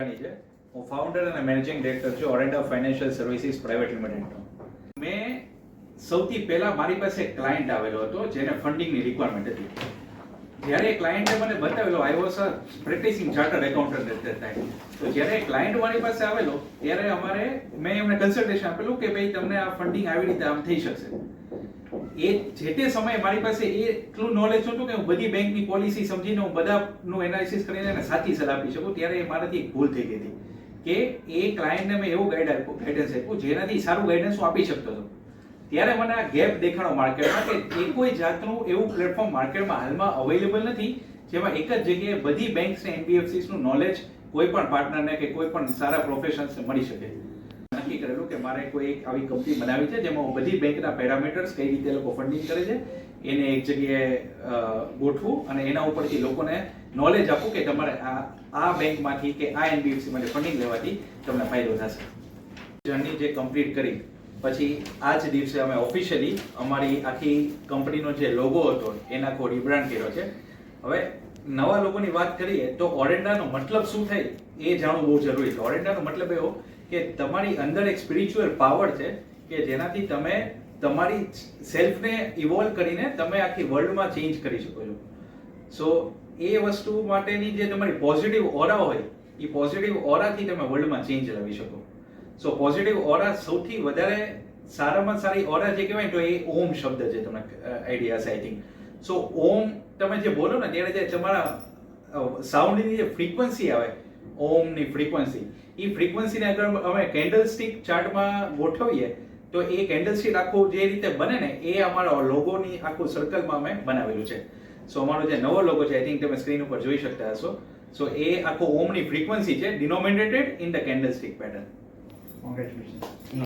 છે. હું ફાઉન્ડર અને મેનેજિંગ ડિરેક્ટર છું ઓરેન્ડા ફાઇનાન્શિયલ સર્વિસીસ પ્રાઇવેટ લિમિટેડનો. મેં સૌથી પહેલા મારી પાસે એક ક્લાયન્ટ આવેલો હતો જેને ફંડિંગની રિક્વાયરમેન્ટ હતી. જ્યારે ક્લાયન્ટે મને બતાવેલો I was a practising chartered accountant at that time. તો જ્યારે ક્લાયન્ટ મારી પાસે આવેલો ત્યારે મેં એમને કન્સલ્ટેશન આપેલું કે ભાઈ તમને આ ફંડિંગ આવી રીતે આમ થઈ શકશે. એ જે તે સમયે મારી પાસે એટલું નોલેજ હતું કે હું બધી બેંકની પોલિસી સમજીને હું બધાનું એનાલિસિસ કરીને એને સાચી સલાહ આપી શકું. ત્યારે મારાથી એક ભૂલ થઈ ગઈ હતી કે એ ક્લાયન્ટને મેં એવું ગાઈડન્સ આપ્યું જેનાથી સારું ગાઈડન્સ હું આપી શકતો હતો. ત્યારે મને આ ગેપ દેખાણો માર્કેટમાં કે એ કોઈ જાતનું એવું પ્લેટફોર્મ માર્કેટમાં હાલમાં અવેલેબલ નથી જેમાં એક જ જગ્યાએ બધી બેંક્સ ને એનબીએફસીસનું નોલેજ કોઈ પણ પાર્ટનરને કે કોઈ પણ સારા પ્રોફેશનલ્સને મળી શકે. નક્કી કરેલું કે મારે કોઈ એક આવી કંપની બનાવી છે જેમાં હું બધી બેંકના પેરામીટર્સ કઈ રીતે લોકો ફંડિંગ કરે છે એને એક જગ્યાએ ગોઠવું અને એના ઉપરથી લોકોને નોલેજ આપું કે તમારે આ બેંકમાંથી કે આ એનબીએફસીમાંથી ફંડિંગ લેવાથી તમને ફાયદો થશે. જર્ની જે કમ્પ્લીટ કરી પછી આ જ દિવસે અમે ઓફિશિયલી અમારી આખી કંપનીનો જે લોગો હતો એના આખો રિબ્રાન્ડ કર્યો છે. હવે નવા લોકોની વાત કરીએ તો ઓરેન્ડાનો મતલબ શું થાય એ જાણવું બહુ જરૂરી છે. ઓરેન્ડાનો મતલબ એવો કે તમારી અંદર એક સ્પિરિચ્યુઅલ પાવર છે કે જેનાથી તમે તમારી સેલ્ફને ઇવોલ્વ કરીને તમે આખી વર્લ્ડમાં ચેન્જ કરી શકો છો. સો એ વસ્તુ માટેની જે તમારી પોઝિટિવ ઓરા હોય એ પોઝિટિવ ઓરાથી તમે વર્લ્ડમાં ચેન્જ લાવી શકો. સો પોઝિટિવ ઓરા સૌથી વધારે સારામાં સારી ઓરા જે કહેવાય તો એ ઓમ શબ્દ છે. તમને આઈડિયા હશે આઈ થિંક. સો ઓમ તમે જે બોલો ને ત્યારે જે તમારા સાઉન્ડની જે ફ્રીક્વન્સી આવે ઓમની ફ્રીક્વન્સી એ ફ્રીક્વન્સીને અગર અમે કેન્ડલસ્ટિક ચાર્ટમાં ગોઠવીએ તો એ કેન્ડલસ્ટિક આખું જે રીતે બને ને એ અમારા લોગોની આખું સર્કલમાં અમે બનાવેલું છે. સો અમારો જે નવો લોગો છે આઈ થિંક તમે સ્ક્રીન ઉપર જોઈ શકતા હશો. સો એ આખો ઓમની ફ્રીક્વન્સી છે denominated in the candlestick pattern. Congratulations.